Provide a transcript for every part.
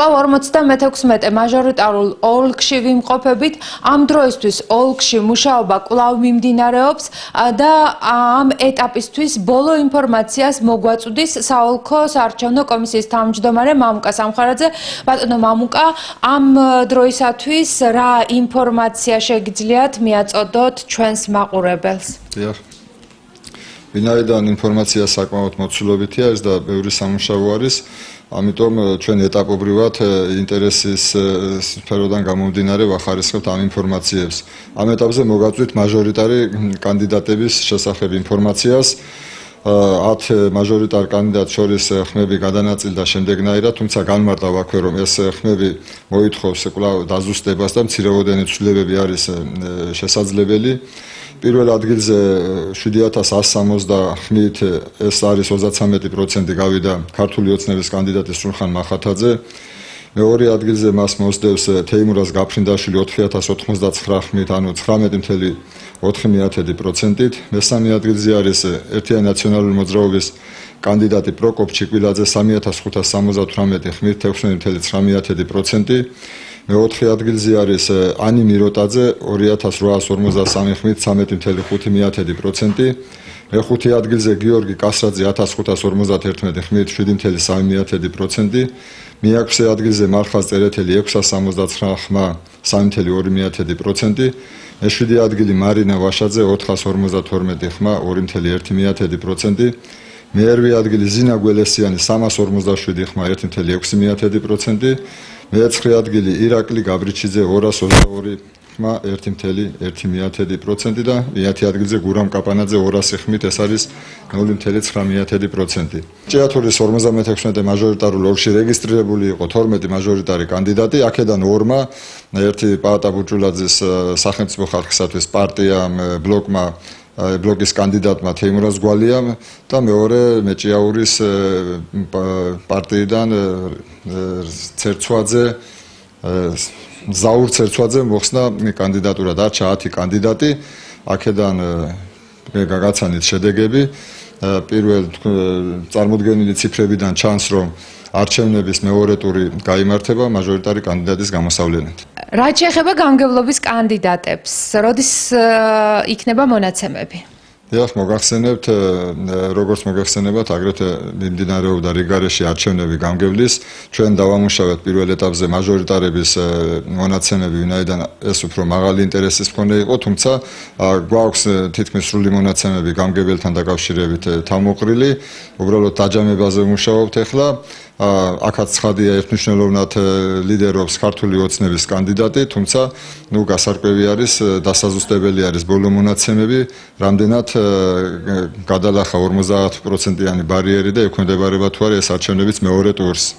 კვლავ 56 მაჟორიტარულ ოლქში ვიმყოფებით. Ამ დროისთვის ოლქში მუშაობა კვლავ მიმდინარეობს და ამ ეტაპისთვის ბოლო ინფორმაციას მოგვაწვდის საოლქო საარჩევნო კომისიის თავმჯდომარე მამუკა სამხარაძე. ბატონო მამუკა, ამ დროისათვის რა ინფორმაცია შეგიძლიათ მიაწოდოთ ჩვენს მაყურებელს? ვინაიდან ინფორმაცია საკმაოდ მოცულობითია ეს და ბევრი სამუშაო არის, ამიტომ ჩვენ ეტაპობრივად ინტერესის სფეროდან გამომდინარე ვახარისხებთ ამ ინფორმაციებს. ამ ეტაპზე მოგაწვით მაჟორიტარი კანდიდატების შესახებ ინფორმაციას. 10 მაჟორიტარ კანდიდატს შორის ხმები გადანაწილდა შემდეგნაირად, თუმცა განმარტა ვაქვე, რომ ეს ხმები მოითხოვს კვლავ დაზუსტებას და მცირეოდენი ცვლილებები არის შესაძლებელი. პირველ ადგილზე 7160 ხმით ეს არის 33% გავიდა ქართული ოცნების კანდიდატი სულხან მახათაძე. მეორე ადგილზე მას მოსდევს თეიმურაზ გაფრინდაშვილი 4099 ხმით, ანუ 19.4%. მესამე ადგილზე არის ერთიანი ნაციონალური მოძრაობის კანდიდატი პროკოპ ჩიკვილაძე 3578 ხმით 16.9%. მეოთხე ადგილზე არის ანი მიროტაძე 2853 ხმით 13.5%. მეხუთე ადგილზე გიორგი კასრაძე 1551 ხმით 7.3%. მეექვსე ადგილზე მარხაზ წერეთელი 669 ხმა 3.2%. მეშვიდე ადგილი მარინა ვაშაძე 452 ხმა 2.1%. მეერვე ადგილი ზინა გველესიანი 357 ხმა 1.6%. მეცხრე ადგილი ირაკლი გაბრიჩიძე 222 ხმა 1.1% და მეათე ადგილზე გურამ კაპანაძე 200 ხმით ეს არის 0.9%. ჭიათურის 56 მაჟორიტარულ ოლქში რეგისტრირებული იყო 12 მაჟორიტარი კანდიდატი, აქედან 2-მა, ერთი პაატა ბუჭულაძის სახელმწიფო ხალხისათვის პარტიამ ბლოკის კანდიდატმა თეიმურაზ გვალიამ და მეორე მეჭიაურის პარტიიდან ცერცვაძე ზაურ ცერცვაძე მოხსნა კანდიდატურად. არჩა 10 კანდიდატი, აქედან გაგაცანით შედეგები. პირველ წარმოდგენილი ციფრებიდან ჩანს, რომ არჩევნების მეორე ტური გაიმართება მაჟორიტარი კანდიდატის გამოსავლენით. რაც შეეხება გამგებლობის კანდიდატებს, როდის იქნება მონაცემები? მოგახსენებთ, როგორც მოგახსენებათ, აგრეთვე მიმდინარეობდა რიგარეში არჩევნები გამგებლის. ჩვენ დავამუშავეთ პირველ ეტაპზე მაჟორიტარების მონაცემები, ვინაიდან ეს უფრო მაღალი ინტერესის მქონე იყო, თუმცა გვაქვს თითქმის სრული მონაცემები გამგებელთან დაკავშირებით თავმოყრილი. უბრალოდ დაჯამებაზე ვმუშაობთ ახლა. აქაც ცხადია, ერთმნიშვნელოვნად ლიდერობს ქართული ოცნების კანდიდატი, თუმცა გასარკვევი არის, დასაზუსტებელი არის ბოლო მონაცემები, რამდენად გადალახა 50%-იანი ბარიერი და ექვემდებარება თუ არა ეს არჩევნების მეორე ტურს.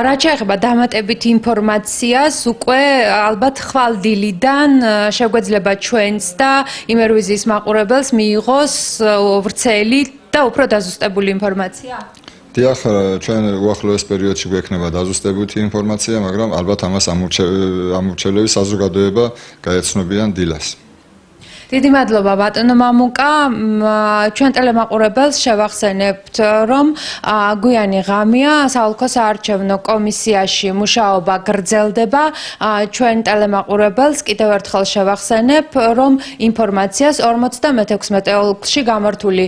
რაც შეეხება დამატებით ინფორმაციას, უკვე ალბათ ხვალდილიდან შეგვეძლება ჩვენს და იმერვიზიის მაყურებელს მიიღოს ვრცელი და უფრო დაზუსტებული ინფორმაცია? დიახ, ჩვენ უახლოეს პერიოდში გვექნება დაზუსტებითი ინფორმაცია, მაგრამ ალბათ ამას ამორჩევლების საზოგადოება გაეცნობიან დილას. დიდი მადლობა ბატონო მამუკა, ჩვენ ტელემაყურებელს შევახსენებთ, რომ გვიანი ღამეა საოლქო საარჩევნო კომისიაში მუშაობა გრძელდება. ჩვენ ტელემაყურებელს კიდევ ერთხელ შევახსენებ, რომ ინფორმაციას 56 ოლქში გამართული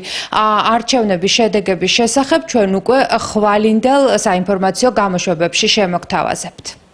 არჩევნების შედეგების შესახებ ჩვენ უკვე ხვალინდელ საინფორმაციო გამოშვებებში შემოგთავაზებთ.